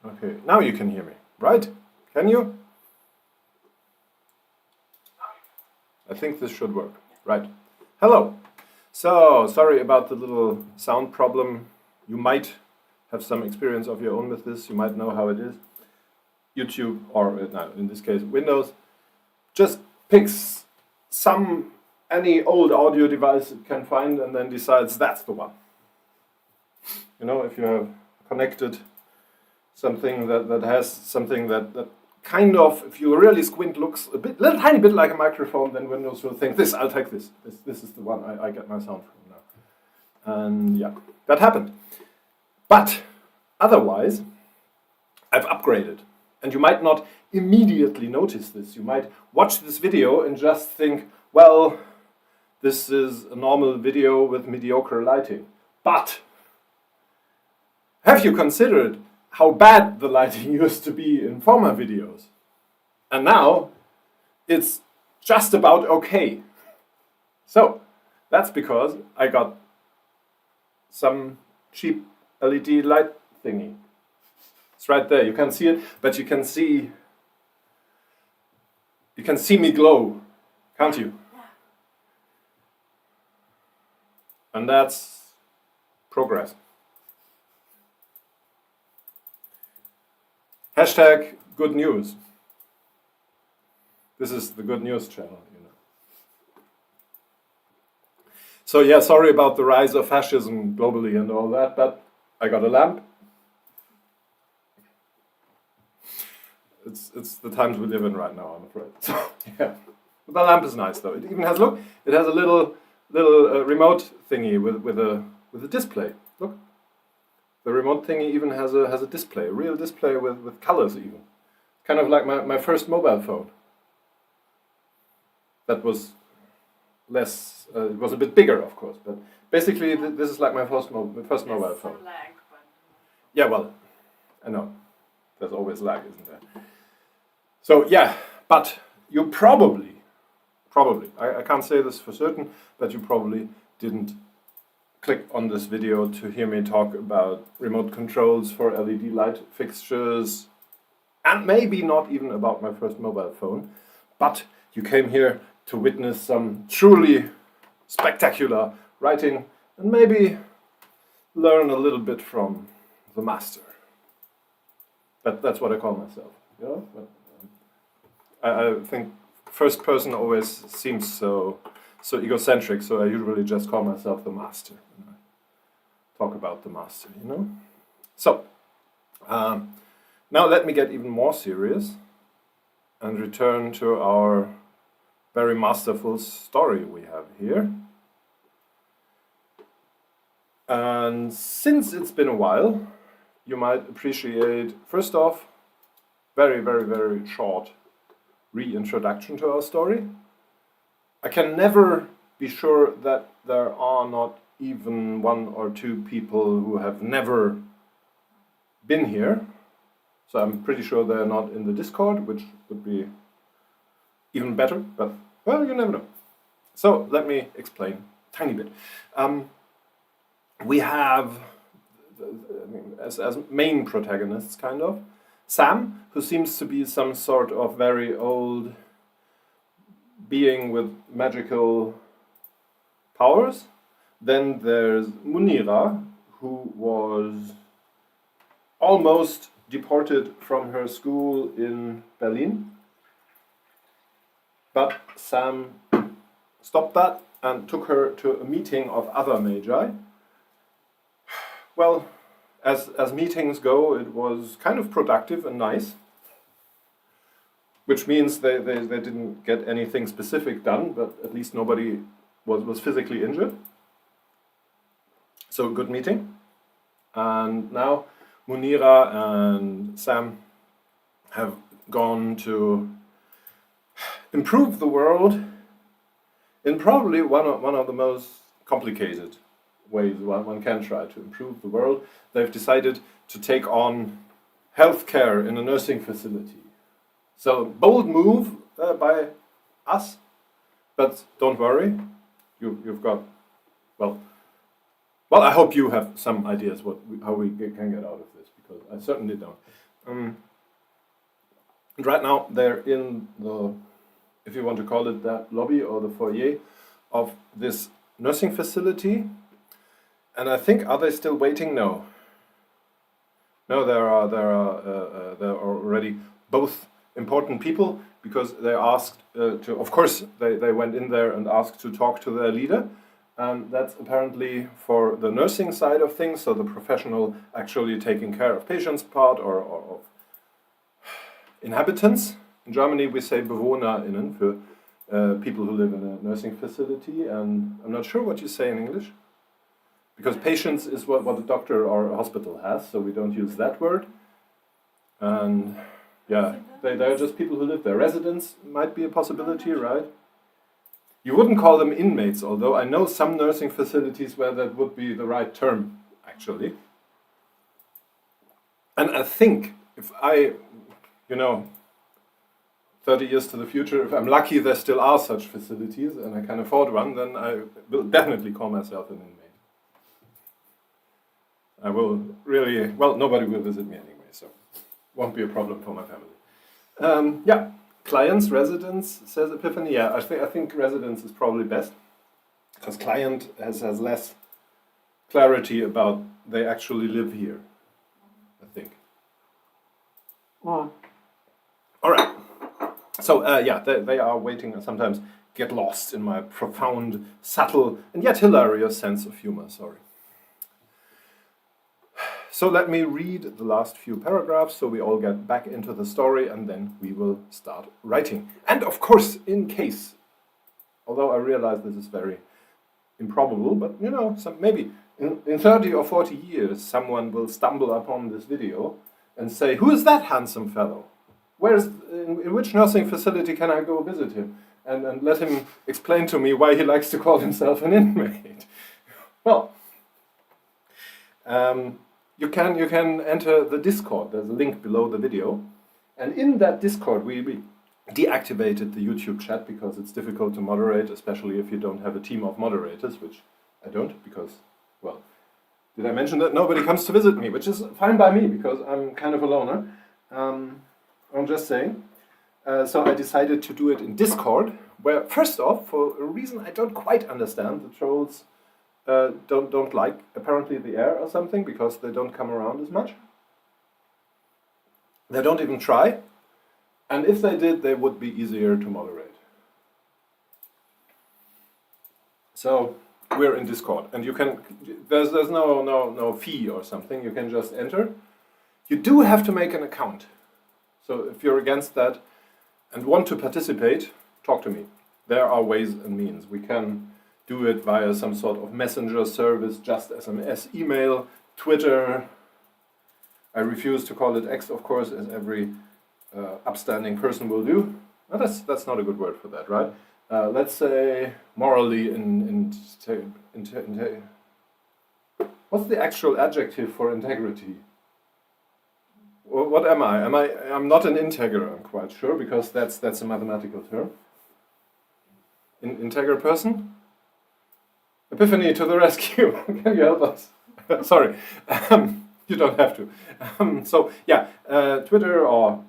Okay, now you can hear me, right? Can you? I think this should work, right? Hello. So, sorry about the little sound problem. You might have some experience of your own with this. You might know how it is. YouTube, or no, in this case, Windows, just picks any old audio device it can find and then decides that's the one. You know, if you have connected something that has something that kind of, if you really squint, looks a little tiny bit like a microphone, then Windows will think, I'll take this. This is the one I get my sound from now. And yeah, that happened. But otherwise, I've upgraded. And you might not immediately notice this. You might watch this video and just think, well, this is a normal video with mediocre lighting. But have you considered how bad the lighting used to be in former videos? And now it's just about okay. So that's because I got some cheap LED light thingy. It's right there. You can see it, but you can see me glow, can't you? Yeah. And that's progress. Hashtag good news. This is the good news channel, you know. So yeah, sorry about the rise of fascism globally and all that, but I got a lamp. It's the times we live in right now, I'm afraid. So yeah, but the lamp is nice though. It even has, look, it has a little remote thingy with a display. Look, the remote thingy even has a display, a real display with colors even. Kind of like my first mobile phone. That was less. It was a bit bigger, of course, but basically this is like my first mobile phone. Lag, but Yeah, well, I know. There's always lag, isn't there? So yeah, but you probably, I can't say this for certain, but you probably didn't click on this video to hear me talk about remote controls for LED light fixtures, and maybe not even about my first mobile phone, but you came here to witness some truly spectacular writing and maybe learn a little bit from the master. That's what I call myself, you know? But, I think first person always seems so egocentric, so I usually just call myself the master. Talk about the master, you know? So, now let me get even more serious and return to our very masterful story we have here. And since it's been a while, you might appreciate, first off, very, very, very short reintroduction to our story. I can never be sure that there are not even one or two people who have never been here. So I'm pretty sure they're not in the Discord, which would be even better, but well, you never know. So let me explain a tiny bit. We have, as main protagonists, kind of, Sam, who seems to be some sort of very old being with magical powers. Then there's Munira, who was almost deported from her school in Berlin. But Sam stopped that and took her to a meeting of other Magi. Well, as meetings go, it was kind of productive and nice, which means they didn't get anything specific done, but at least nobody was physically injured. So good meeting. And now Munira and Sam have gone to improve the world in probably one of the most complicated ways one can try to improve the world. They've decided to take on healthcare in a nursing facility. So bold move by us, but don't worry, you've got, well, Well, I hope you have some ideas how we can get out of this, because I certainly don't. And right now they're in the, if you want to call it that, lobby or the foyer of this nursing facility. And I think, are they still waiting? No. No, there are already both important people, because they asked of course, they went in there and asked to talk to their leader. And that's apparently for the nursing side of things, so the professional actually taking care of patients part or of inhabitants. In Germany we say BewohnerInnen for people who live in a nursing facility, and I'm not sure what you say in English. Because patients is what a doctor or a hospital has, so we don't use that word. And yeah, they're just people who live there. Residents might be a possibility, right? You wouldn't call them inmates, although I know some nursing facilities where that would be the right term, actually. And I think if 30 years to the future, if I'm lucky there still are such facilities and I can afford one, then I will definitely call myself an inmate. I will really, well, nobody will visit me anyway, so won't be a problem for my family. Yeah. Clients, residents, says Epiphany. Yeah, I think residents is probably best, because client has less clarity about they actually live here, I think. All right. So yeah, they are waiting and sometimes get lost in my profound, subtle, and yet hilarious sense of humor. Sorry. So let me read the last few paragraphs so we all get back into the story, and then we will start writing. And of course, in case, although I realize this is very improbable, but maybe in 30 or 40 years someone will stumble upon this video and say, who is that handsome fellow? In which nursing facility can I go visit him? And let him explain to me why he likes to call himself an inmate. Well, you can enter the Discord. There's a link below the video. And in that Discord, we deactivated the YouTube chat because it's difficult to moderate, especially if you don't have a team of moderators, which I don't, because, well, did I mention that nobody comes to visit me, which is fine by me, because I'm kind of a loner. I'm just saying. So I decided to do it in Discord, where, first off, for a reason I don't quite understand, the trolls don't like, apparently, the air or something, because they don't come around as much. They don't even try. And if they did, they would be easier to moderate. So we're in Discord, and you can. There's no fee or something. You can just enter. You do have to make an account. So if you're against that and want to participate, talk to me. There are ways and means. We can do it via some sort of messenger service, just SMS, email, Twitter. I refuse to call it X, of course, as every upstanding person will do. Well, that's not a good word for that, right? Let's say morally what's the actual adjective for integrity? What am I? I'm not an integer, I'm quite sure, because that's a mathematical term. Integer person? Epiphany to the rescue. Can you help us? Sorry. You don't have to. So, yeah, Twitter or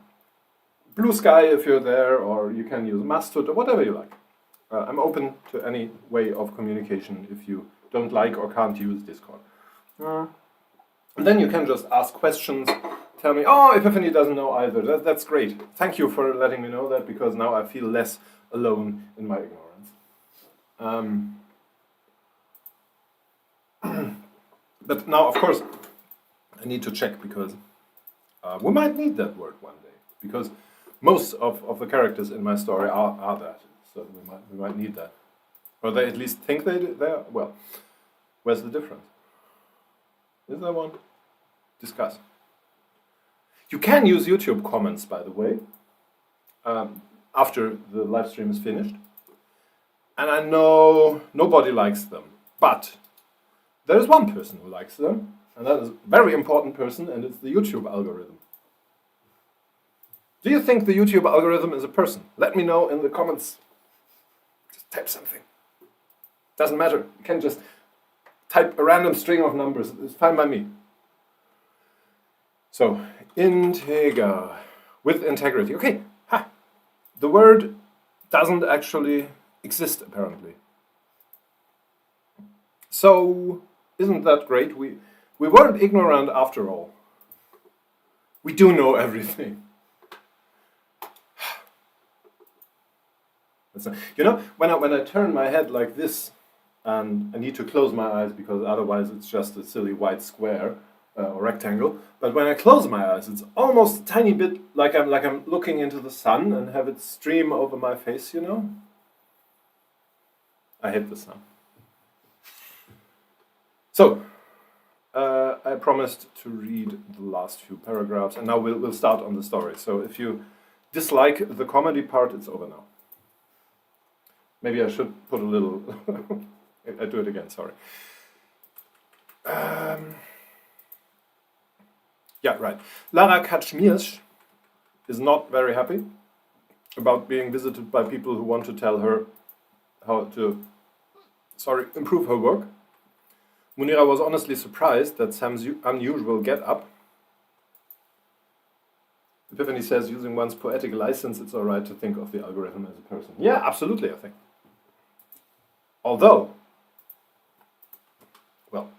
Blue Sky if you're there, or you can use Mastodon, or whatever you like. I'm open to any way of communication if you don't like or can't use Discord. And then you can just ask questions. Tell me, oh, Epiphany doesn't know either. That's great. Thank you for letting me know that, because now I feel less alone in my ignorance. But now, of course, I need to check, because we might need that word one day, because most of the characters in my story are that, so we might need that, or they at least think they are. Well, where's the difference? Is there one? Discuss. You can use YouTube comments, by the way, after the live stream is finished, and I know nobody likes them, but there is one person who likes them, and that is a very important person, and it's the YouTube algorithm. Do you think the YouTube algorithm is a person? Let me know in the comments. Just type something. Doesn't matter. You can just type a random string of numbers. It's fine by me. So, integer with integrity. Okay, the word doesn't actually exist apparently. So, isn't that great? We weren't ignorant after all. We do know everything. You know, when I turn my head like this, and I need to close my eyes because otherwise it's just a silly white square or rectangle. But when I close my eyes, it's almost a tiny bit like I'm looking into the sun and have it stream over my face. You know, I hate the sun. So I promised to read the last few paragraphs, and now we'll start on the story. So if you dislike the comedy part, it's over now. Maybe I should put a little. I do it again. Sorry. Yeah, right. Lara Kaczmirz is not very happy about being visited by people who want to tell her how to, improve her work. Munira was honestly surprised that Sam's unusual get-up. Epiphany says, using one's poetic license, it's alright to think of the algorithm as a person. Yeah, absolutely, I think. Although, well,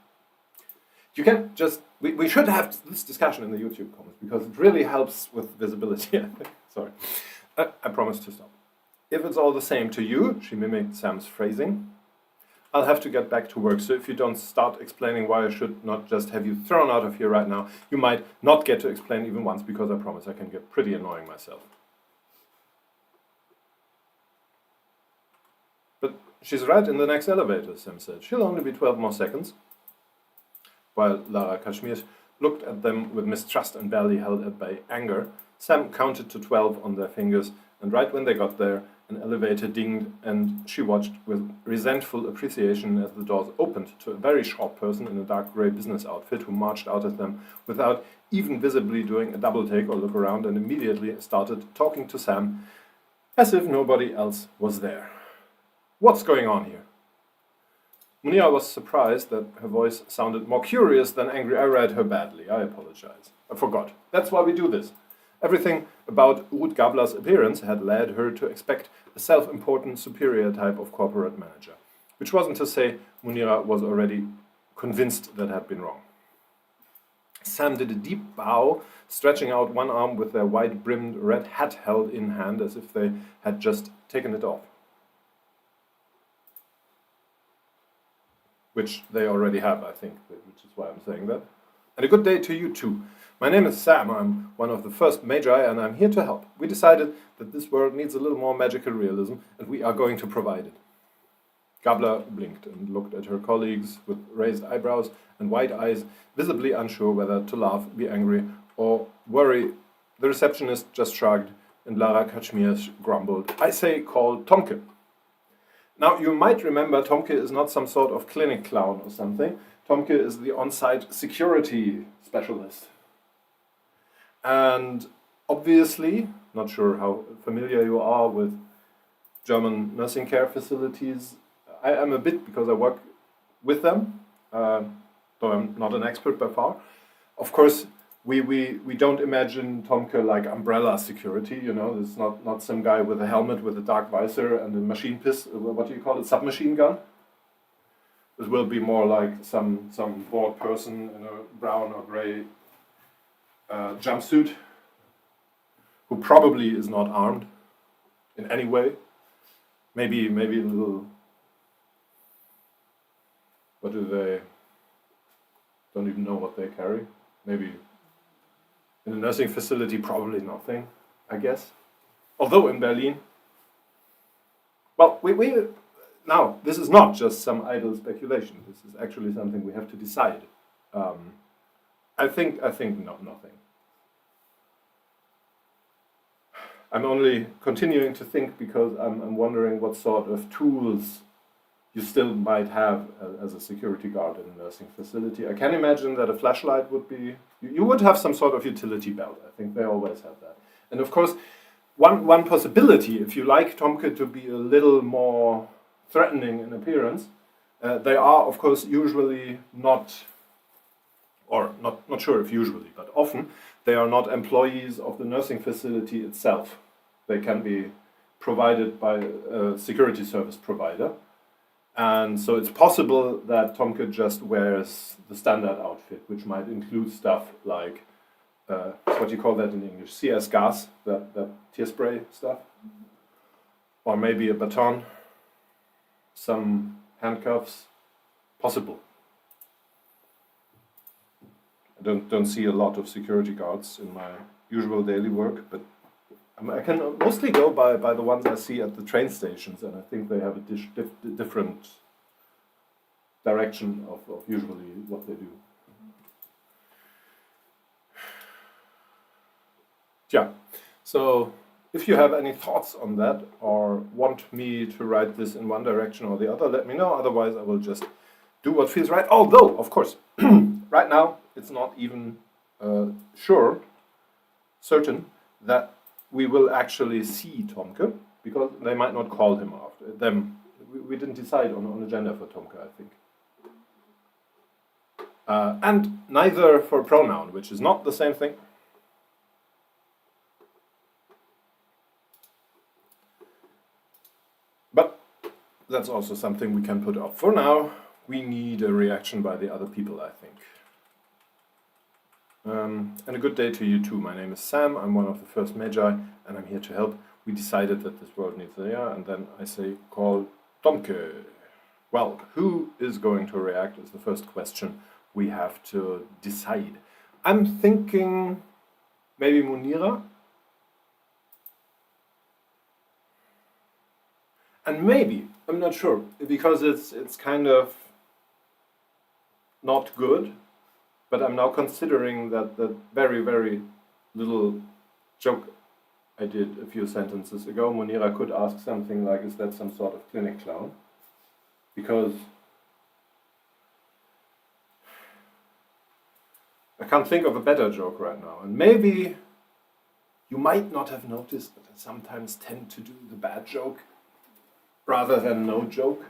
you can just, we should have this discussion in the YouTube comments because it really helps with visibility, I think. Sorry. I promise to stop. If it's all the same to you, she mimicked Sam's phrasing, I'll have to get back to work. So if you don't start explaining why I should not just have you thrown out of here right now, you might not get to explain even once because I promise I can get pretty annoying myself. But she's right in the next elevator, Sam said. She'll only be 12 more seconds. While Lara Kaczmirz looked at them with mistrust and barely held at bay anger, Sam counted to 12 on their fingers, and right when they got there, an elevator dinged, and she watched with resentful appreciation as the doors opened to a very short person in a dark grey business outfit who marched out at them without even visibly doing a double take or look around, and immediately started talking to Sam as if nobody else was there. What's going on here? Munira was surprised that her voice sounded more curious than angry. I read her badly. I apologize. I forgot. That's why we do this. Everything about Ruth Gabler's appearance had led her to expect a self-important, superior type of corporate manager, which wasn't to say Munira was already convinced that had been wrong. Sam did a deep bow, stretching out one arm with their wide-brimmed red hat held in hand as if they had just taken it off. Which they already have, I think, which is why I'm saying that. And a good day to you too. My name is Sam, I'm one of the first Magi, and I'm here to help. We decided that this world needs a little more magical realism, and we are going to provide it. Gabler blinked and looked at her colleagues with raised eyebrows and wide eyes, visibly unsure whether to laugh, be angry, or worry. The receptionist just shrugged, and Lara Kaczmirz grumbled, I say call Tomke. Now, you might remember Tomke is not some sort of clinic clown or something. Tomke is the on-site security specialist. And obviously, not sure how familiar you are with German nursing care facilities. I am a bit because I work with them, though I'm not an expert by far. Of course, we don't imagine Tomke like umbrella security, you know, it's not some guy with a helmet with a dark visor and a machine what do you call it, submachine gun? It will be more like some bored person in a brown or grey jumpsuit who probably is not armed in any way. Maybe a little, what do they, don't even know what they carry. Maybe in a nursing facility, probably nothing, I guess. Although in Berlin, well, now, this is not just some idle speculation. This is actually something we have to decide. I think nothing. I'm only continuing to think because I'm wondering what sort of tools you still might have as a security guard in a nursing facility. I can imagine that a flashlight would be... You would have some sort of utility belt. I think they always have that. And of course, one possibility, if you like Tomke to be a little more threatening in appearance, They are, of course, usually not, or not sure if usually, but often, they are not employees of the nursing facility itself. They can be provided by a security service provider. And so it's possible that Tomke just wears the standard outfit, which might include stuff like, what do you call that in English? CS gas, that tear spray stuff. Or maybe a baton, some handcuffs, possible. I don't see a lot of security guards in my usual daily work, but I can mostly go by the ones I see at the train stations, and I think they have a different direction of usually what they do. Yeah, so if you have any thoughts on that or want me to write this in one direction or the other, let me know. Otherwise, I will just do what feels right. Although, of course, right now it's not even certain that we will actually see Tomke, because they might not call him after them. We didn't decide on an agenda for Tomke, I think. And neither for pronoun, which is not the same thing. But that's also something we can put off. For now, we need a reaction by the other people, I think. And a good day to you too. My name is Sam, I'm one of the first Magi, and I'm here to help. We decided that this world needs a yeah, and then I say, call Tomke. Well, who is going to react is the first question we have to decide. I'm thinking maybe Munira. And maybe, I'm not sure, because it's kind of not good. But I'm now considering that the very, very little joke I did a few sentences ago, Munira could ask something like, is that some sort of clinic clown? Because I can't think of a better joke right now. And maybe you might not have noticed that I sometimes tend to do the bad joke rather than no joke.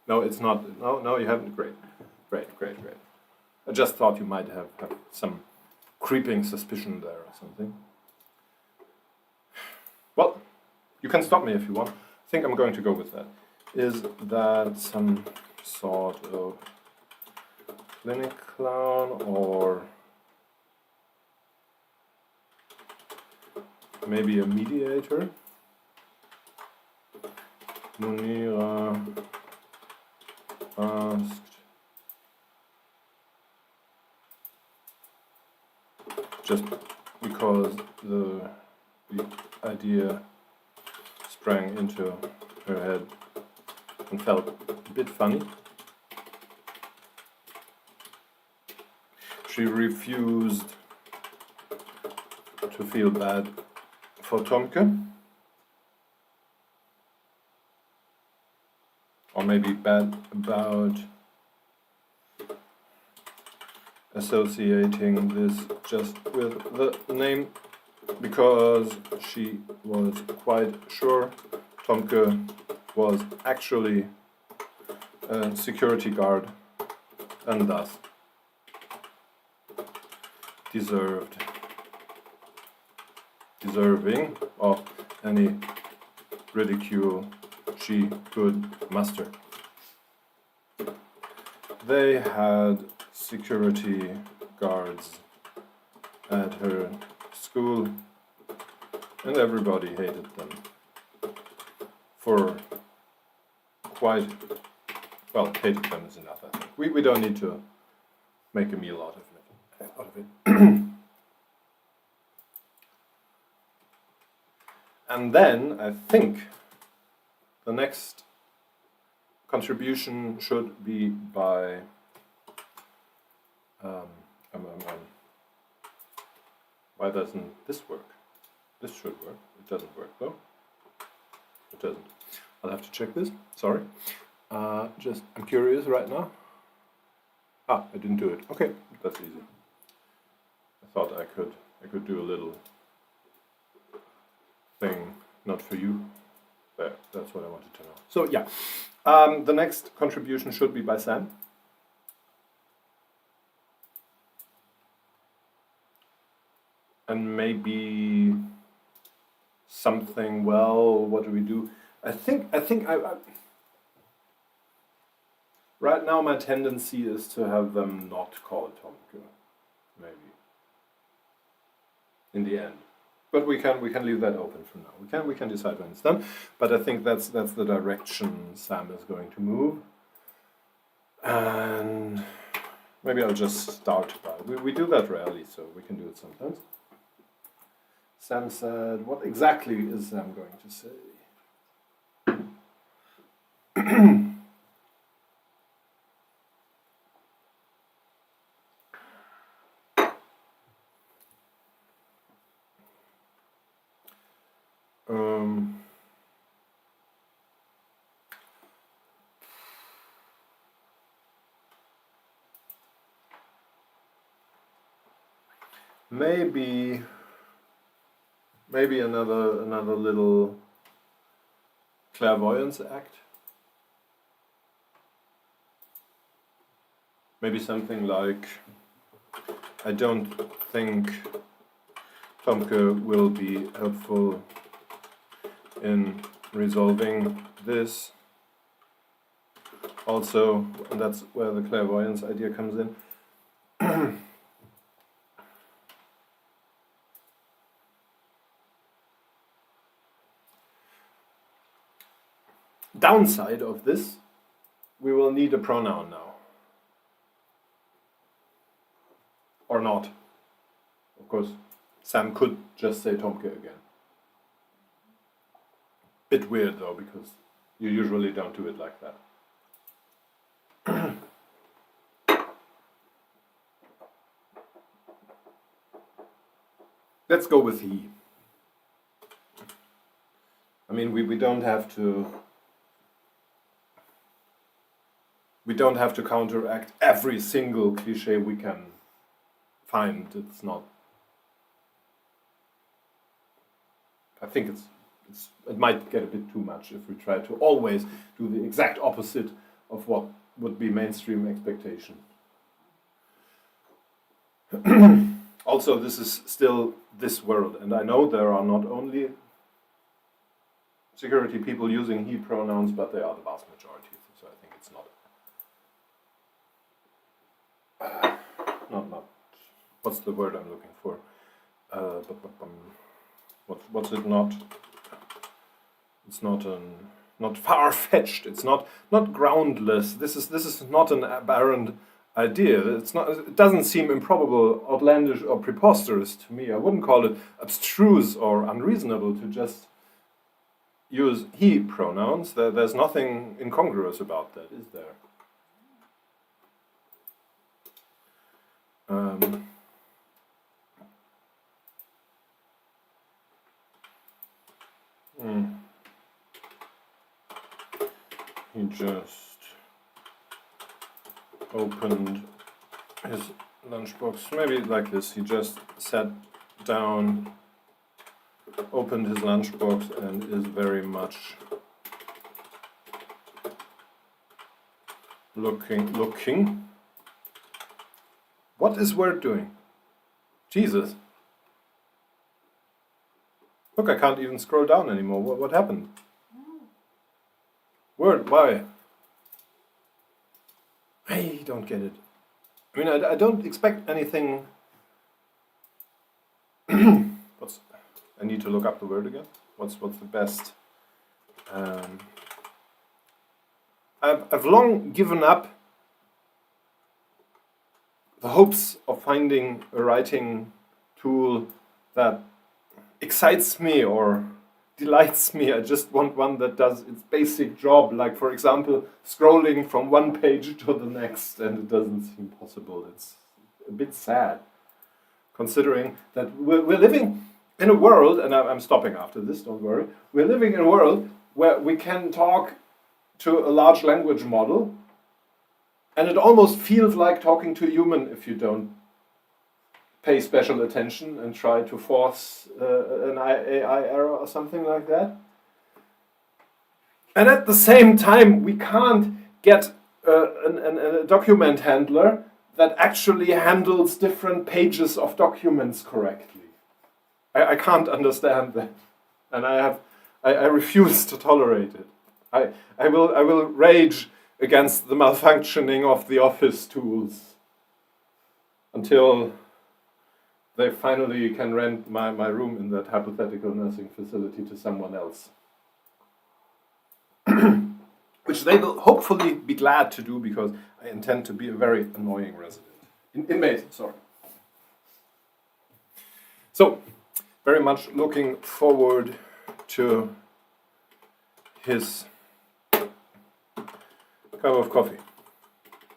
No, it's not. No, you haven't. Great. I just thought you might have some creeping suspicion there or something. Well, you can stop me if you want. I think I'm going to go with that. Is that some sort of clinic clown, or maybe a mediator? Munira asked just because the idea sprang into her head and felt a bit funny. She refused to feel bad for Tomke, or maybe bad about associating this just with the name, because she was quite sure Tomke was actually a security guard and thus deserving of any ridicule she could muster. They had security guards at her school, and everybody hated them for quite, well, hated them is enough, I think. We don't need to make a meal out of it. And then I think the next contribution should be by why doesn't this work? This should work. It doesn't work though. It doesn't. I'll have to check this. Sorry. I'm curious right now. I didn't do it. Okay, that's easy. I thought I could do a little thing, not for you. There, that's what I wanted to know. So yeah, The next contribution should be by Sam. And maybe something, well, what do we do? I think right now my tendency is to have them not call Tomke, maybe. In the end. But we can leave that open for now. We can decide when it's done. But I think that's the direction Sam is going to move. And maybe I'll just start by. We do that rarely, so we can do it sometimes. Sam said, what exactly is Sam going to say? Maybe another little clairvoyance act. Maybe something like, I don't think Tomke will be helpful in resolving this. Also, and that's where the clairvoyance idea comes in. Downside of this, we will need a pronoun now. Or not. Of course, Sam could just say Tomke again. Bit weird though, because you usually don't do it like that. Let's go with he. I mean, we don't have to... We don't have to counteract every single cliche we can find. It's not. I think it might get a bit too much if we try to always do the exact opposite of what would be mainstream expectation. Also, this is still this world, and I know there are not only security people using he pronouns, but they are the vast majority. So I think it's not. Not. What's the word I'm looking for? What's it not? It's not far-fetched. It's not groundless. This is not an aberrant idea. It's not. It doesn't seem improbable, outlandish, or preposterous to me. I wouldn't call it abstruse or unreasonable to just use he pronouns. There's nothing incongruous about that, is there? He just opened his lunchbox, maybe like this. He just sat down, opened his lunchbox, and is very much looking. What is Word doing? Jesus. Look, I can't even scroll down anymore. What happened? Word, why? I don't get it. I mean, I don't expect anything. I need to look up the word again. What's the best? I've long given up the hopes of finding a writing tool that excites me or delights me. I just want one that does its basic job, like, for example, scrolling from one page to the next, and it doesn't seem possible. It's a bit sad, considering that we're living in a world, and I'm stopping after this, don't worry. We're living in a world where we can talk to a large language model, and it almost feels like talking to a human if you don't pay special attention and try to force an AI error or something like that. And at the same time, we can't get a document handler that actually handles different pages of documents correctly. I can't understand that, and I refuse to tolerate it. I will rage against the malfunctioning of the office tools until they finally can rent my room in that hypothetical nursing facility to someone else. Which they will hopefully be glad to do, because I intend to be a very annoying resident. Inmate, sorry. So, very much looking forward to his cup of coffee.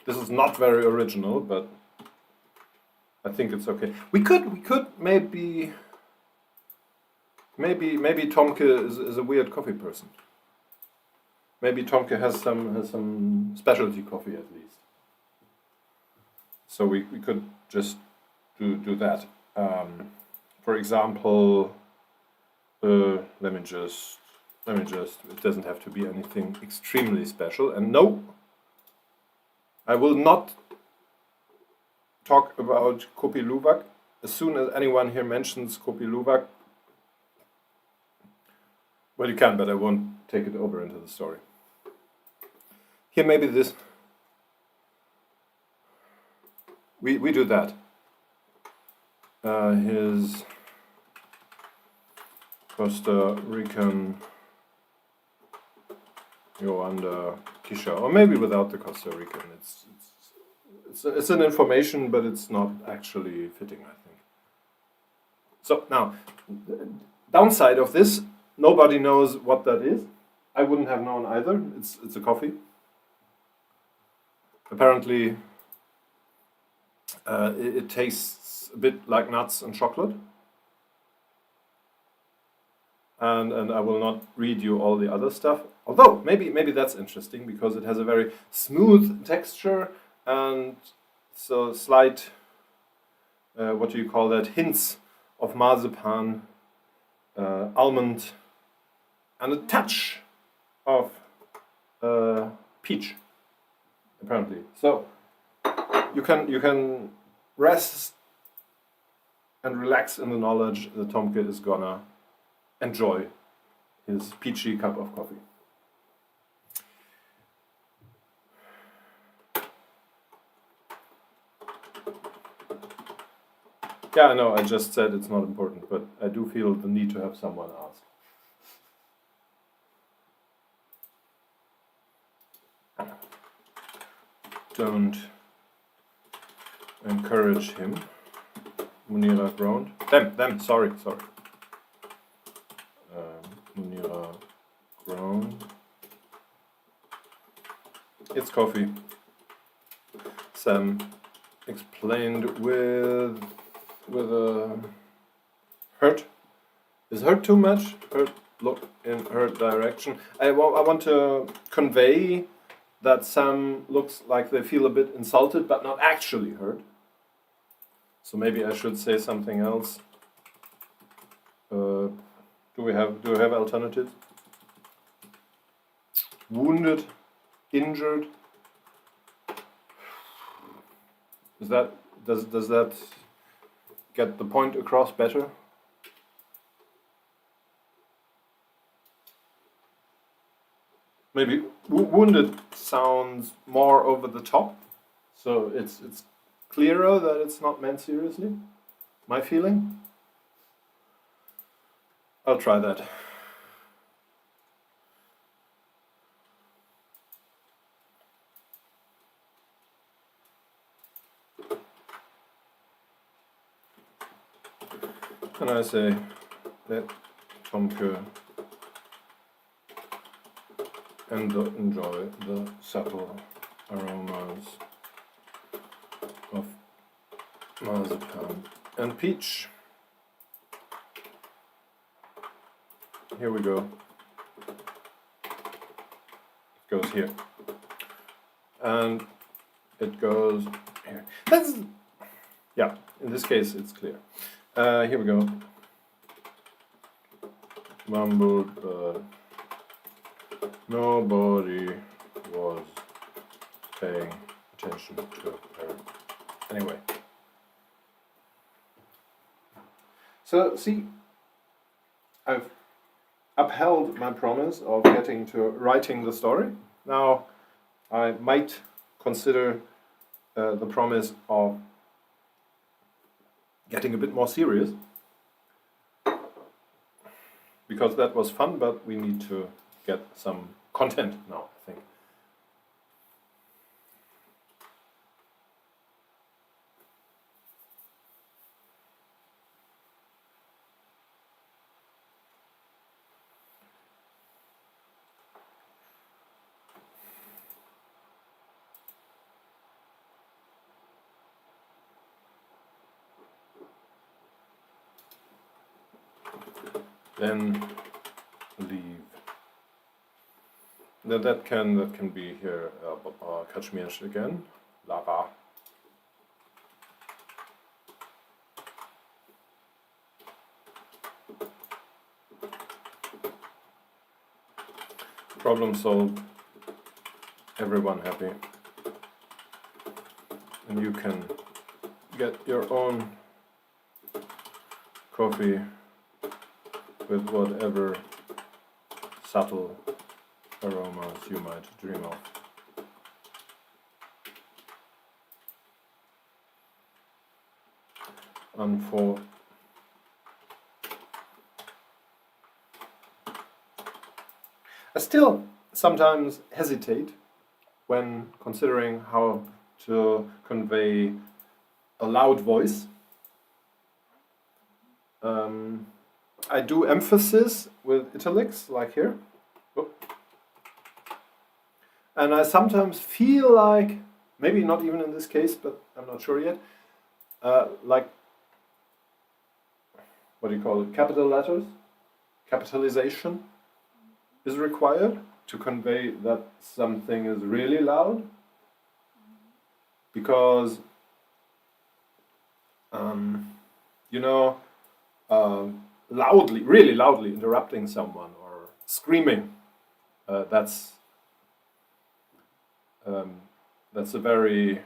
This is not very original, but I think it's okay. We could maybe Tomke is a weird coffee person. Maybe Tomke has some specialty coffee at least. So we could just do that. For example, let me just. It doesn't have to be anything extremely special. And no, I will not talk about Kopi Luwak. As soon as anyone here mentions Kopi Luwak, well, you can, but I won't take it over into the story. Here, maybe this. We do that. His Costa Rican Yolanda Kisha, or maybe without the Costa Rican. It's an information, but it's not actually fitting, I think. So now, downside of this, nobody knows what that is. I wouldn't have known either. It's a coffee. Apparently, it tastes a bit like nuts and chocolate. And I will not read you all the other stuff. Although, maybe that's interesting, because it has a very smooth texture and so slight, what do you call that, hints of marzipan, almond, and a touch of peach, apparently. So you can rest and relax in the knowledge that Tomke is gonna enjoy his peachy cup of coffee. Yeah, I know, I just said it's not important, but I do feel the need to have someone ask. Don't encourage him. Munira groaned. Them, sorry. Munira groaned. It's coffee. Sam explained with a hurt. Is hurt too much? Hurt, look in her direction. I want to convey that Sam looks like they feel a bit insulted, but not actually hurt. So maybe I should say something else. Do we have alternatives? Wounded, injured. Does that get the point across better? Maybe wounded sounds more over the top, so it's clearer that it's not meant seriously. My feeling. I'll try that. And I say, let Tomke enjoy the subtle aromas of marzipan and peach. Here we go. It goes here. And it goes here. Yeah, in this case it's clear. Here we go. Mumbled Nobody was paying attention to her. Anyway. So, see, I've upheld my promise of getting to writing the story. Now, I might consider the promise of getting a bit more serious, because that was fun, but we need to get some content now, I think. Then leave. Now that can be here. Kashmir again. Lava. Problem solved. Everyone happy. And you can get your own coffee with whatever subtle aromas you might dream of. I still sometimes hesitate when considering how to convey a loud voice. I do emphasis with italics, like here. And I sometimes feel like, maybe not even in this case, but I'm not sure yet, like, what do you call it, capital letters? Capitalization is required to convey that something is really loud. Because, loudly, really loudly interrupting someone or screaming, that's a very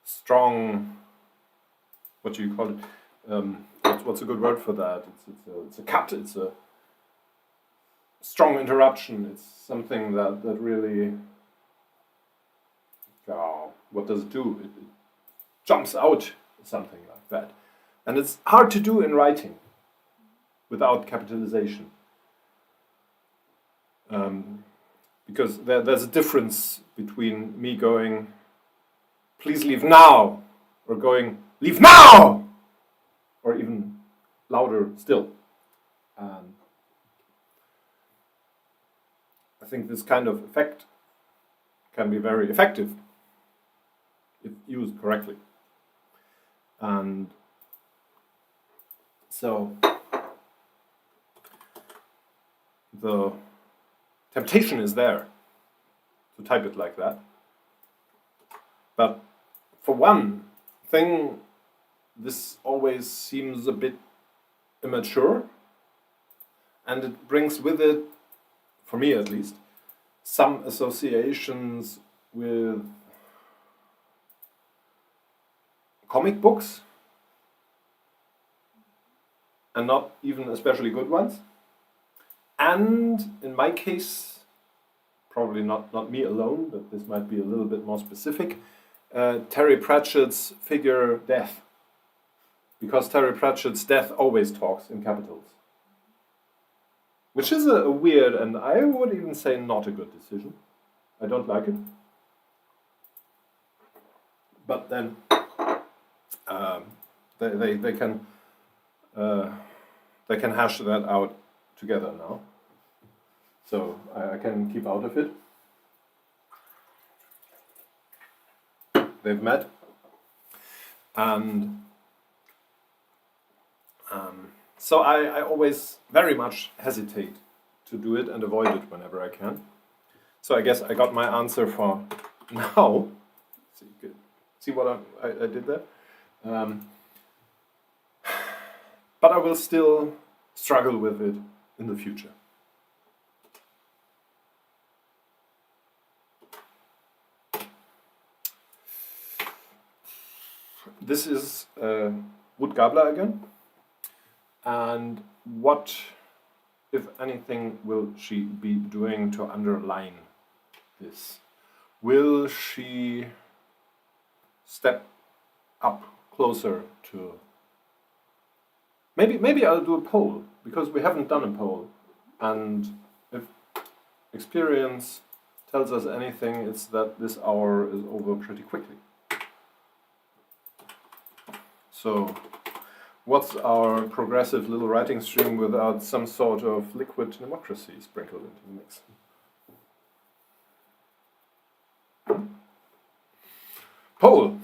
strong, what do you call it? What's a good word for that? It's a cut. It's a strong interruption. It's something that really. What does it do? It jumps out, something like that. And it's hard to do in writing without capitalization. Because there's a difference between me going, please leave now, or going, leave now, or even louder still. I think this kind of effect can be very effective if used correctly. And so the temptation is there to type it like that. But for one thing, this always seems a bit immature, and it brings with it, for me at least, some associations with comic books, and not even especially good ones. And in my case, probably not me alone, but this might be a little bit more specific, Terry Pratchett's figure Death. Because Terry Pratchett's Death always talks in capitals. Which is a weird, and I would even say not a good decision. I don't like it. But then they can hash that out together now. So I can keep out of it. They've met. And so I always very much hesitate to do it and avoid it whenever I can. So I guess I got my answer for now. See what I did there? But I will still struggle with it in the future. This is wood gabler again. And what, if anything, will she be doing to underline this? Will she step up closer to... Maybe I'll do a poll, because we haven't done a poll. And if experience tells us anything, it's that this hour is over pretty quickly. So, what's our progressive little writing stream without some sort of liquid democracy sprinkled into the mix? Poll!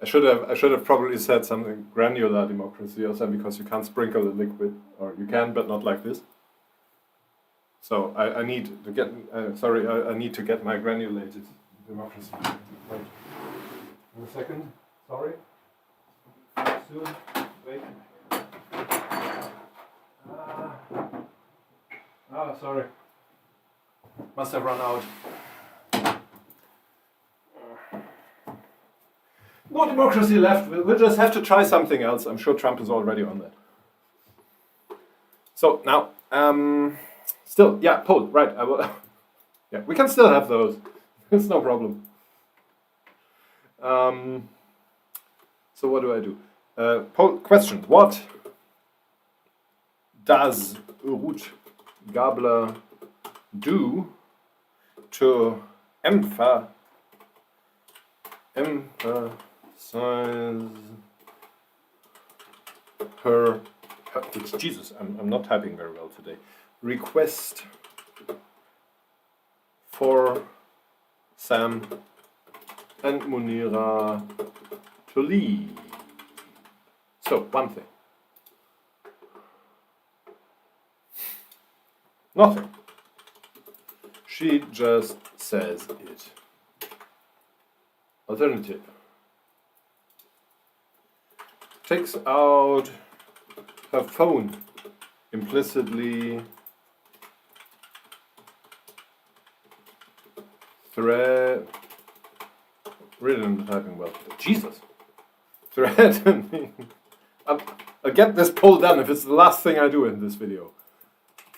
I should have probably said something granular democracy or something, because you can't sprinkle a liquid, or you can, but not like this. So I need to get I need to get my granulated democracy. Wait a second. Sorry. Soon. Wait. Sorry. Must have run out. No democracy left. We'll just have to try something else. I'm sure Trump is already on that. So now, still, yeah, poll, right? I will. Yeah, we can still have those. It's no problem. So what do? Poll question: what does Ruth Gabler do to emphasize her Jesus, I'm not typing very well today. Request for Sam and Munira to leave. So, one thing. Nothing. She just says it. Alternative. Takes out her phone, implicitly really typing well. Jesus! Threatening. I'll get this poll done if it's the last thing I do in this video.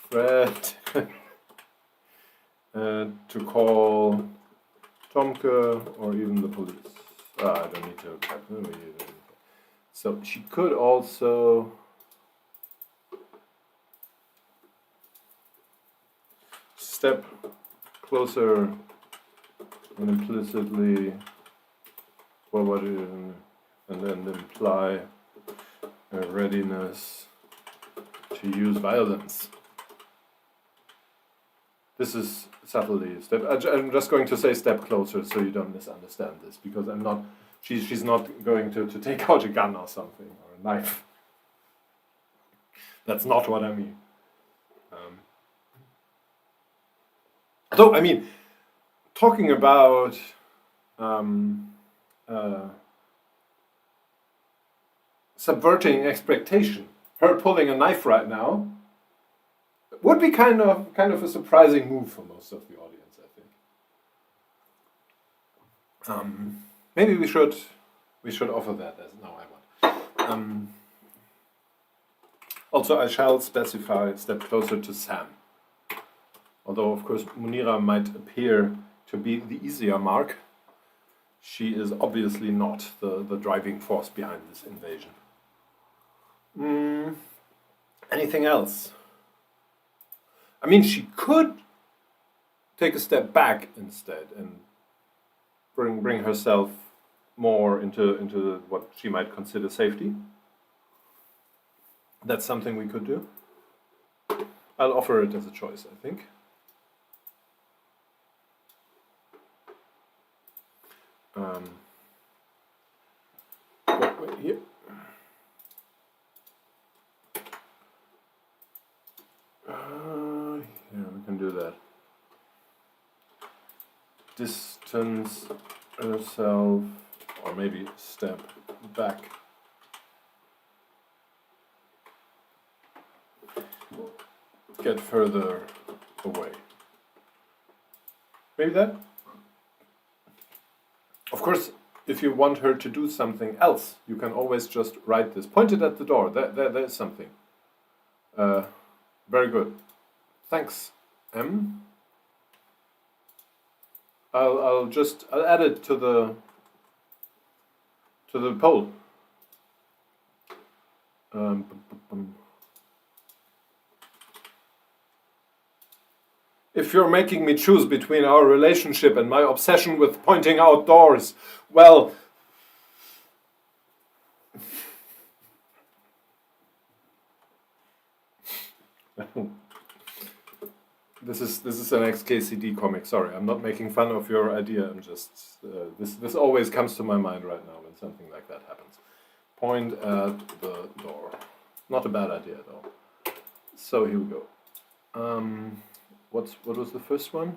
Threat to call Tomke or even the police. I don't need to type. So she could also step closer and implicitly forward and then imply a readiness to use violence. This is subtly step. I'm just going to say step closer so you don't misunderstand this, because I'm not. She's not going to take out a gun or something, or a knife. That's not what I mean. So, I mean, talking about subverting expectation, her pulling a knife right now would be kind of a surprising move for most of the audience, I think. Maybe we should offer that as no, I won't. Also, I shall specify step closer to Sam. Although, of course, Munira might appear to be the easier mark, she is obviously not the driving force behind this invasion. Anything else? I mean, she could take a step back instead and bring herself more into what she might consider safety. That's something we could do. I'll offer it as a choice, I think. Wait, here. Yeah, we can do that. Distance herself, or maybe step back. Get further away. Maybe that? course, if you want her to do something else, you can always just write this. Point it at the door. There's something. Very good. Thanks, M. I'll add it to the poll. If you're making me choose between our relationship and my obsession with pointing out doors, well, this is an XKCD comic. Sorry, I'm not making fun of your idea. I'm just this always comes to my mind right now when something like that happens. Point at the door. Not a bad idea though. So here we go. What was the first one?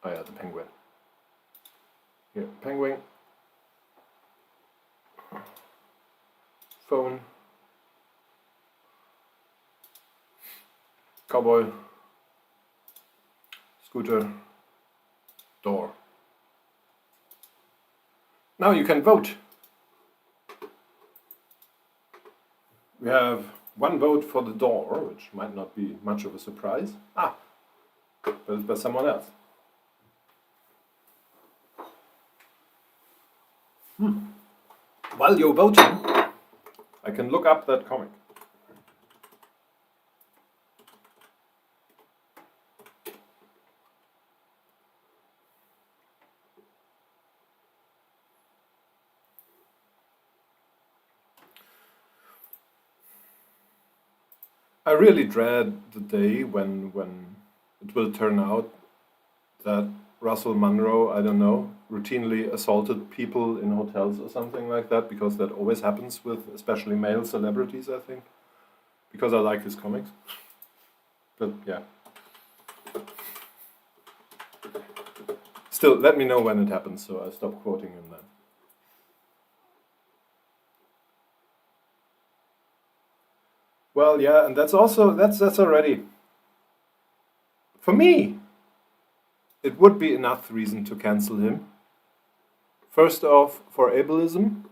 Oh yeah, the penguin. Here, penguin. Phone. Cowboy. Scooter. Door. Now you can vote. We have one vote for the door, which might not be much of a surprise. But it's by someone else. While you're voting, I can look up that comic. I really dread the day when it will turn out that Russell Munro, I don't know, routinely assaulted people in hotels or something like that, because that always happens with especially male celebrities, I think. Because I like his comics. But yeah. Still, let me know when it happens, so I stop quoting him then. Well, yeah, and that's already, for me, it would be enough reason to cancel him. First off, for ableism,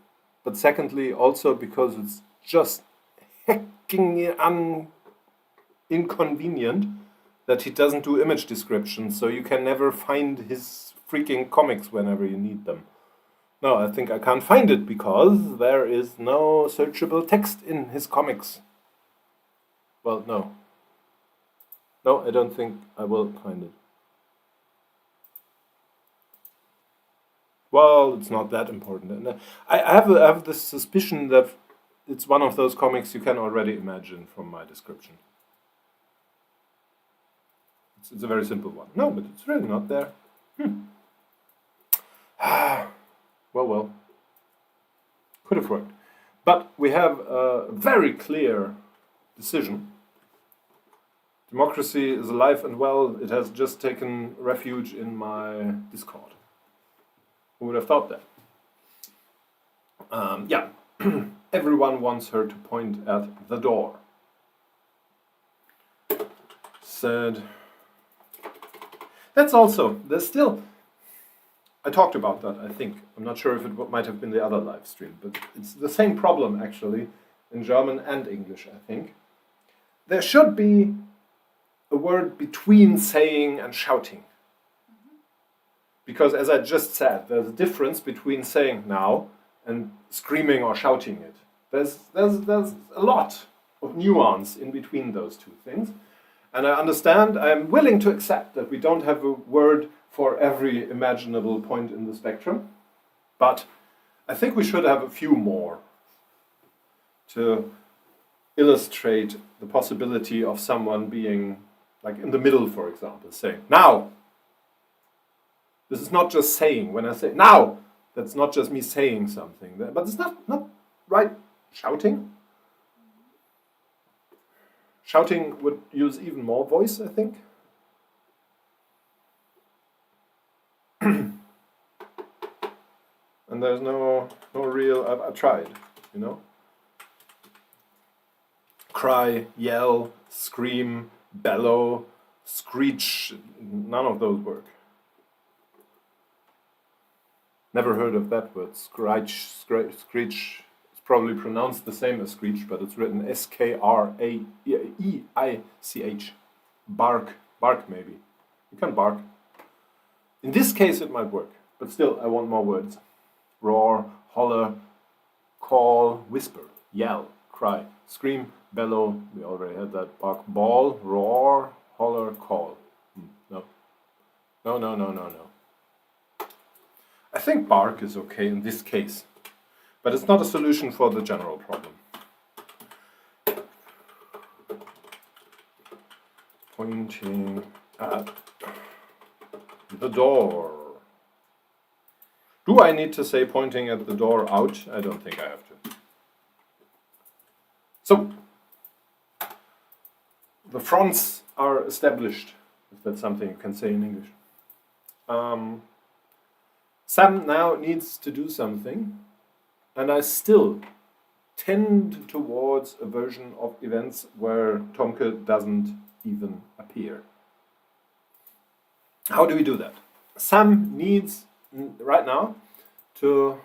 but secondly, also because it's just hecking inconvenient that he doesn't do image descriptions, so you can never find his freaking comics whenever you need them. No, I think I can't find it because there is no searchable text in his comics. Well, no. No, I don't think I will find it. Well, it's not that important. And I have this suspicion that it's one of those comics you can already imagine from my description. It's a very simple one. No, but it's really not there. Well. Could have worked. But we have a very clear decision. Democracy is alive and well. It has just taken refuge in my Discord. Who would have thought that? Yeah. Everyone wants her to point at the door. Said. That's also, there's still, I talked about that, I think. I'm not sure if it might have been the other live stream, but it's the same problem actually in German and English, I think. There should be a word between saying and shouting. Because as I just said, there's a difference between saying now and screaming or shouting it. There's a lot of nuance in between those two things. And I understand, I'm willing to accept that we don't have a word for every imaginable point in the spectrum. But I think we should have a few more to illustrate the possibility of someone being, like in the middle, for example, saying, now! This is not just saying. When I say, now! That's not just me saying something. But it's not right shouting. Shouting would use even more voice, I think. And there's no real, I tried, you know? Cry, yell, scream, bellow, screech, none of those work. Never heard of that word. Screech. It's probably pronounced the same as screech, but it's written S-K-R-A-E-I-C-H. Bark. Bark, maybe. You can bark. In this case, it might work. But still, I want more words. Roar, holler, call, whisper, yell, cry, scream, bellow. We already had that. Bark, bawl, roar, holler, call. No. No. I think bark is okay in this case. But it's not a solution for the general problem. Pointing at the door. Do I need to say pointing at the door out? I don't think I have to. So, the fronts are established, if that's something you can say in English. Sam now needs to do something, and I still tend towards a version of events where Tomke doesn't even appear. How do we do that? Sam needs right now to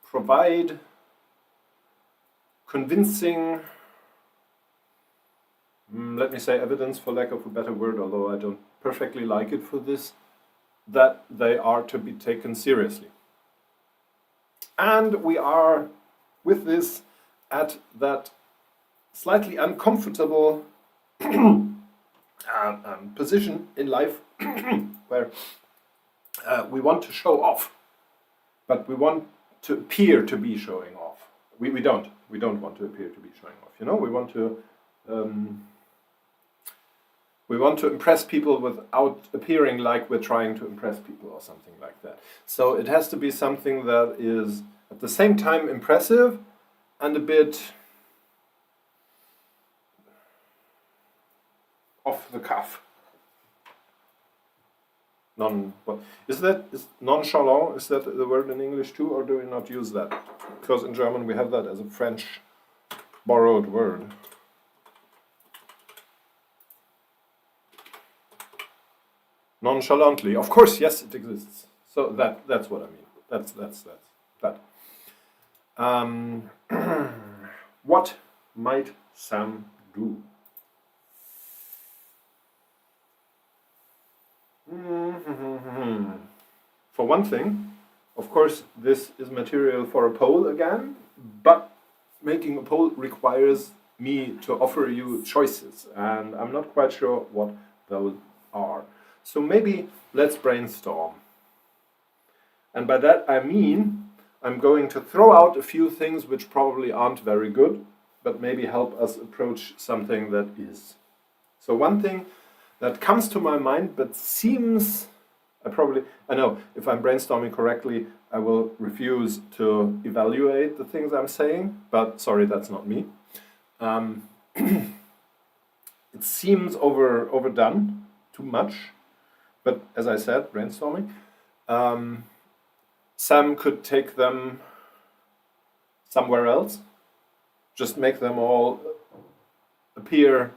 provide convincing, let me say evidence for lack of a better word, although I don't perfectly like it for this, that they are to be taken seriously. And we are with this at that slightly uncomfortable position in life where we want to show off, but we want to appear to be showing off. We don't want to appear to be showing off. You know, we want to impress people without appearing like we're trying to impress people or something like that. So it has to be something that is at the same time impressive and a bit off the cuff. Is nonchalant, is that the word in English too, or do we not use that? Because in German we have that as a French borrowed word. Nonchalantly, of course, yes, it exists. So that's what I mean. That's that. What might Sam do? For one thing, of course, this is material for a poll again, but making a poll requires me to offer you choices, and I'm not quite sure what those are. So maybe let's brainstorm. And by that I mean I'm going to throw out a few things which probably aren't very good, but maybe help us approach something that is. So one thing that comes to my mind but seems, I know if I'm brainstorming correctly, I will refuse to evaluate the things I'm saying, but sorry, that's not me. It seems overdone, too much, but as I said, brainstorming. Sam could take them somewhere else, just make them all appear,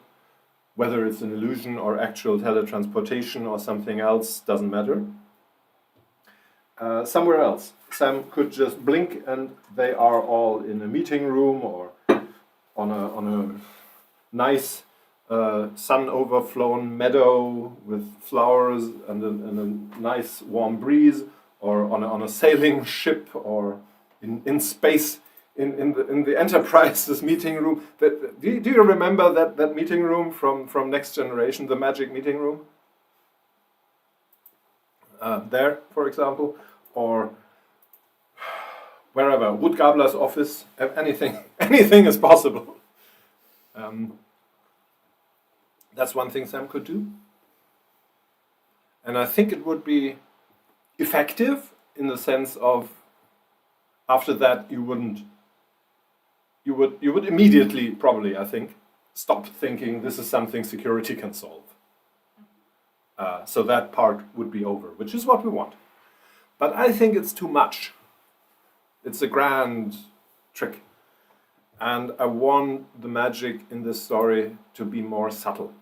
whether it's an illusion or actual teletransportation or something else, doesn't matter. Somewhere else. Sam could just blink and they are all in a meeting room or on a nice sun overflown meadow with flowers and a nice warm breeze, or on a sailing ship, or in space in the Enterprise's meeting room. Do you remember that meeting room from Next Generation, the magic meeting room? There, for example, or wherever, Woodgabler's office, anything is possible. That's one thing Sam could do. And I think it would be effective in the sense of after that you would immediately, probably, I think, stop thinking this is something security can solve. So that part would be over, which is what we want. But I think it's too much. It's a grand trick. And I want the magic in this story to be more subtle.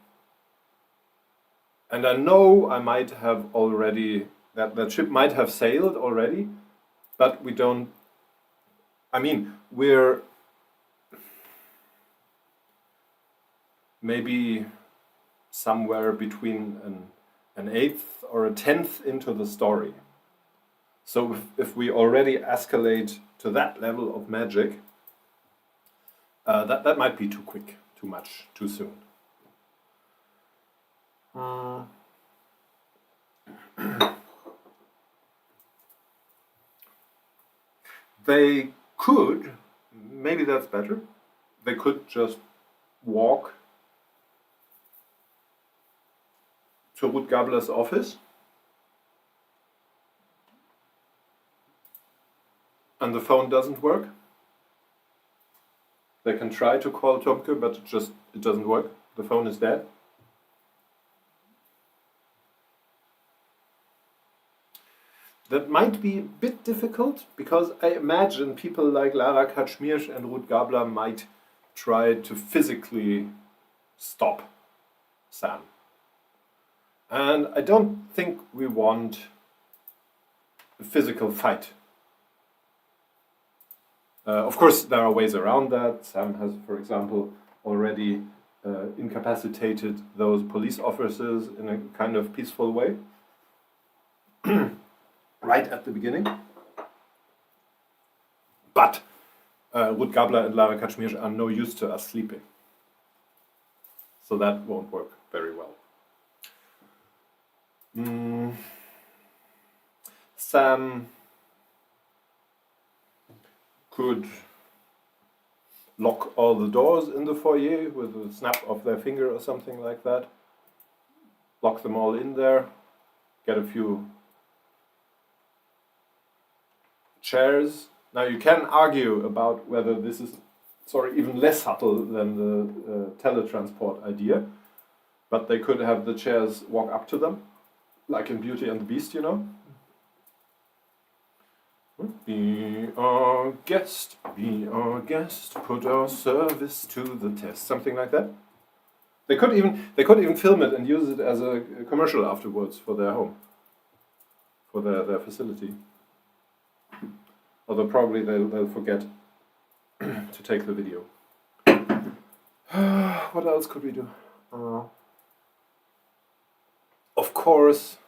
And I know I might have already, that ship might have sailed already, but we don't. I mean, we're maybe somewhere between an eighth or a tenth into the story. So if we already escalate to that level of magic, that might be too quick, too much, too soon. They could, maybe that's better, they could just walk to Ruth Gabler's office and the phone doesn't work. They can try to call Tomke, but it doesn't work. The phone is dead. That might be a bit difficult, because I imagine people like Lara Kaczmirz and Ruth Gabler might try to physically stop Sam. And I don't think we want a physical fight. Of course, there are ways around that. Sam has, for example, already incapacitated those police officers in a kind of peaceful way. Right at the beginning. But Ruth Gabler and Lara Kaczmirz are no use to us sleeping. So that won't work very well. Sam could lock all the doors in the foyer with a snap of their finger or something like that. Lock them all in there. Get a few chairs. Now you can argue about whether this is even less subtle than the teletransport idea, but they could have the chairs walk up to them, like in Beauty and the Beast, you know. Be our guest, put our service to the test, something like that. They could even film it and use it as a commercial afterwards for their home, for their facility. Although probably they'll forget to take the video. What else could we do? Of course,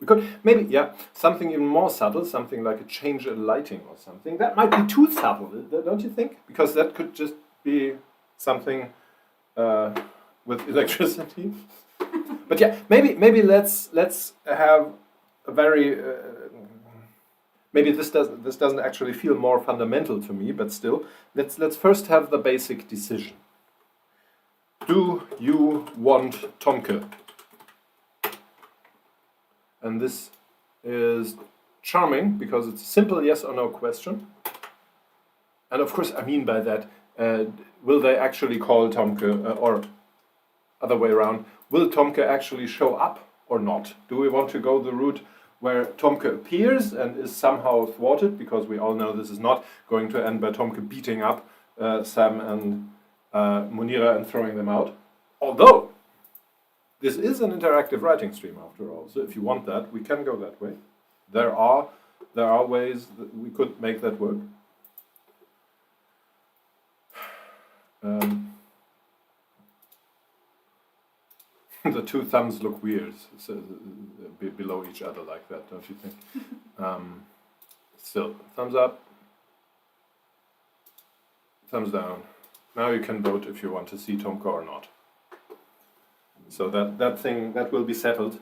we could maybe, something even more subtle, something like a change in lighting or something. That might be too subtle, don't you think? Because that could just be something with electricity. But yeah, maybe let's have a very maybe this doesn't actually feel more fundamental to me, but still, let's first have the basic decision. Do you want Tomke? And this is charming because it's a simple yes or no question. And of course, I mean by that, will they actually call Tomke, or other way around, will Tomke actually show up or not? Do we want to go the route where Tomke appears and is somehow thwarted, because we all know this is not going to end by Tomke beating up Sam and Munira and throwing them out? Although, this is an interactive writing stream after all, so if you want that, we can go that way. There are ways that we could make that work. The two thumbs look weird below each other like that, don't you think? Still, thumbs up, thumbs down. Now you can vote if you want to see Tomke or not. So that will be settled.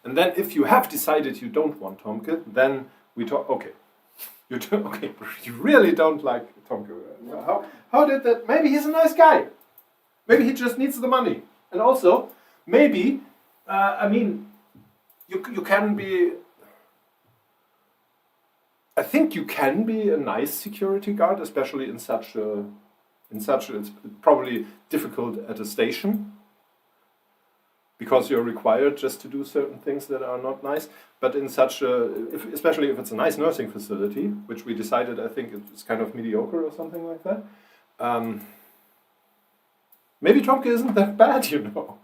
And then if you have decided you don't want Tomke, then we talk, okay. You really don't like Tomke. How did that? Maybe he's a nice guy. Maybe he just needs the money. And also, maybe, you can be, I think you can be a nice security guard, especially in such it's probably difficult at a station, because you're required just to do certain things that are not nice. But in such especially if it's a nice nursing facility, which we decided, I think it's kind of mediocre or something like that, maybe Tomke isn't that bad, you know.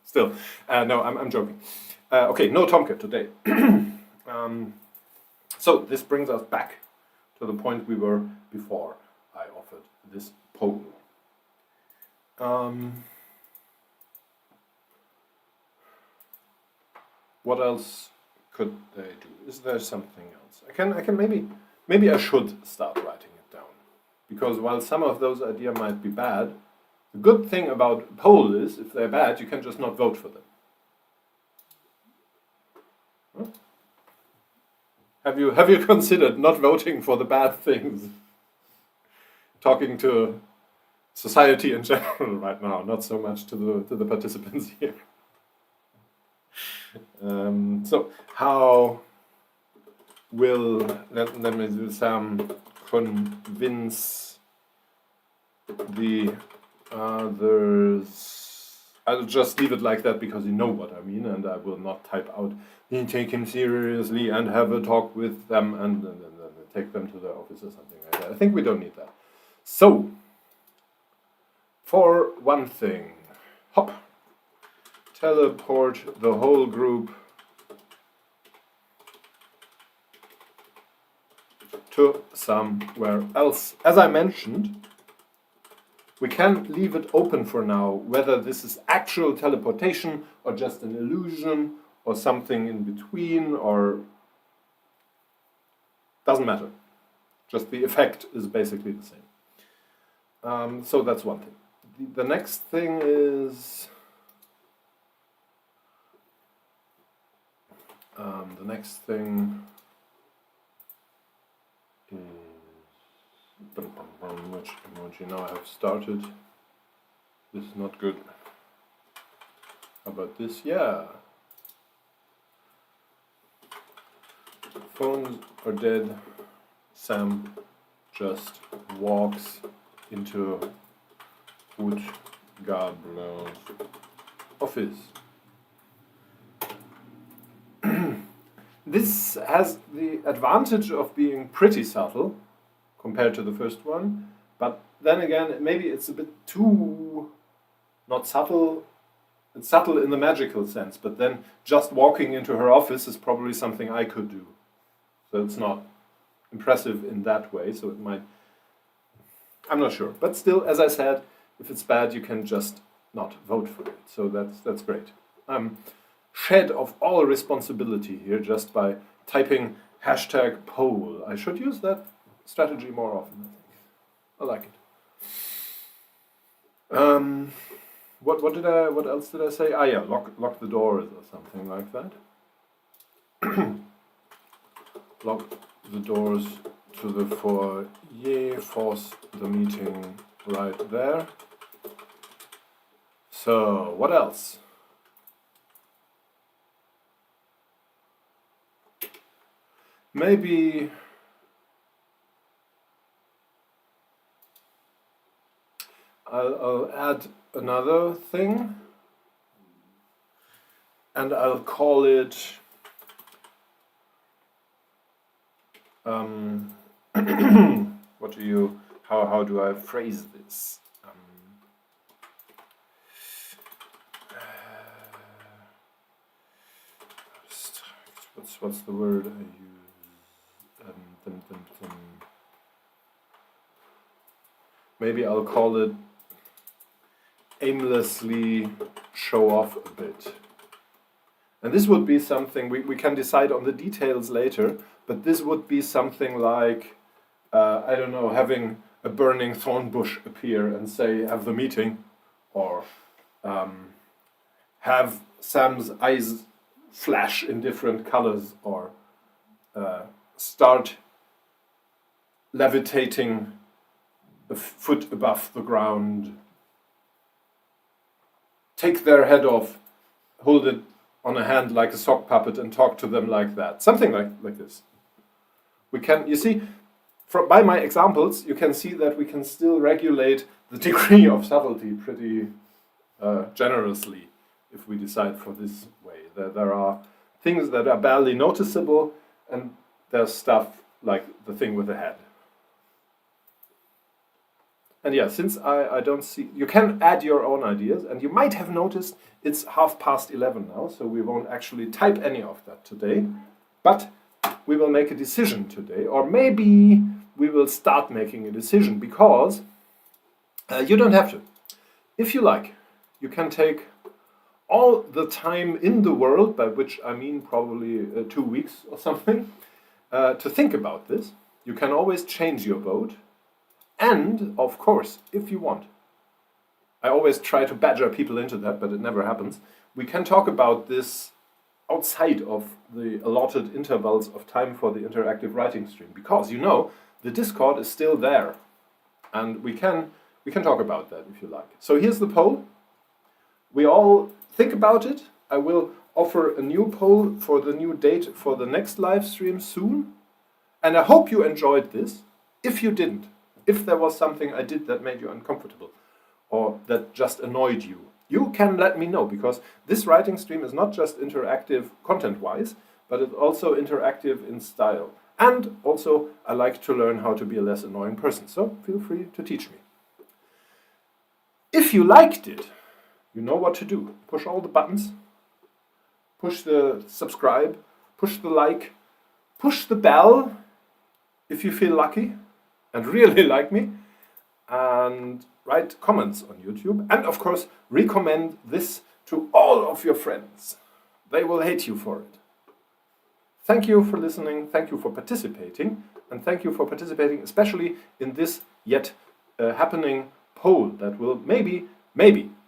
Still, no, I'm joking. Okay, no Tomke today. So this brings us back to the point we were before I offered this poll. What else could they do? Is there something else? I can maybe I should start writing it down, because while some of those ideas might be bad, the good thing about a poll is if they're bad, you can just not vote for them. Huh? Have you considered not voting for the bad things? Talking to society in general right now, not so much to the participants here. So how will let me do some convince the others? I'll just leave it like that because you know what I mean, and I will not type out take him seriously and have a talk with them and take them to the office or something like that. I think we don't need that. So for one thing, hop, teleport the whole group to somewhere else. As I mentioned, we can leave it open for now, whether this is actual teleportation or just an illusion or something in between, or doesn't matter. Just the effect is basically the same. So that's one thing. The next thing is which emoji now I have started. This is not good. How about this? Yeah. Phones are dead. Sam just walks into Wood Goblin's office. This has the advantage of being pretty subtle compared to the first one, but then again, maybe it's a bit too not subtle. It's subtle in the magical sense, but then just walking into her office is probably something I could do. So it's not impressive in that way, so it might... I'm not sure. But still, as I said, if it's bad, you can just not vote for it. So that's great. Shed of all responsibility here just by typing #poll. I should use that strategy more often, I think. I like it. What else did I say? Ah, yeah, lock the doors or something like that. Lock the doors to the foyer, force the meeting right there. So, what else? Maybe I'll add another thing, and I'll call it how do I phrase this? What's the word I use? Maybe I'll call it aimlessly show off a bit. And this would be something, we can decide on the details later, but this would be something like, I don't know, having a burning thorn bush appear and say, have the meeting, or have Sam's eyes flash in different colors, or start levitating a foot above the ground, take their head off, hold it on a hand like a sock puppet and talk to them like that. Something like this. We can, you see, by my examples, you can see that we can still regulate the degree of subtlety pretty generously if we decide for this way. There are things that are barely noticeable, and there's stuff like the thing with the head. And yeah, since I don't see... You can add your own ideas, and you might have noticed it's 11:30 now, so we won't actually type any of that today. But we will make a decision today, or maybe we will start making a decision, because you don't have to. If you like, you can take all the time in the world, by which I mean probably 2 weeks or something, to think about this. You can always change your vote. And, of course, if you want, I always try to badger people into that, but it never happens, we can talk about this outside of the allotted intervals of time for the interactive writing stream. Because, you know, the Discord is still there. And we can talk about that if you like. So here's the poll. We all think about it. I will offer a new poll for the new date for the next live stream soon. And I hope you enjoyed this. If you didn't, if there was something I did that made you uncomfortable or that just annoyed you, you can let me know, because this writing stream is not just interactive content-wise, but it's also interactive in style. And also, I like to learn how to be a less annoying person, so feel free to teach me. If you liked it, you know what to do. Push all the buttons. Push the subscribe. Push the like. Push the bell if you feel lucky and really like me. And write comments on YouTube. And of course, recommend this to all of your friends. They will hate you for it. Thank you for listening. Thank you for participating. And thank you for participating especially in this yet happening poll that will maybe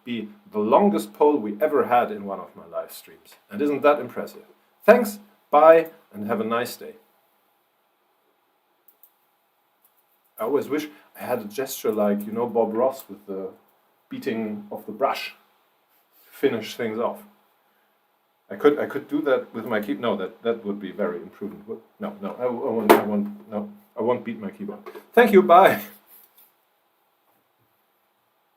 be the longest poll we ever had in one of my live streams. And isn't that impressive? Thanks, bye, and have a nice day. I always wish I had a gesture like, you know, Bob Ross with the beating of the brush to finish things off. I could do that with my keyboard. No, that would be very imprudent. No, I won't beat my keyboard. Thank you, bye.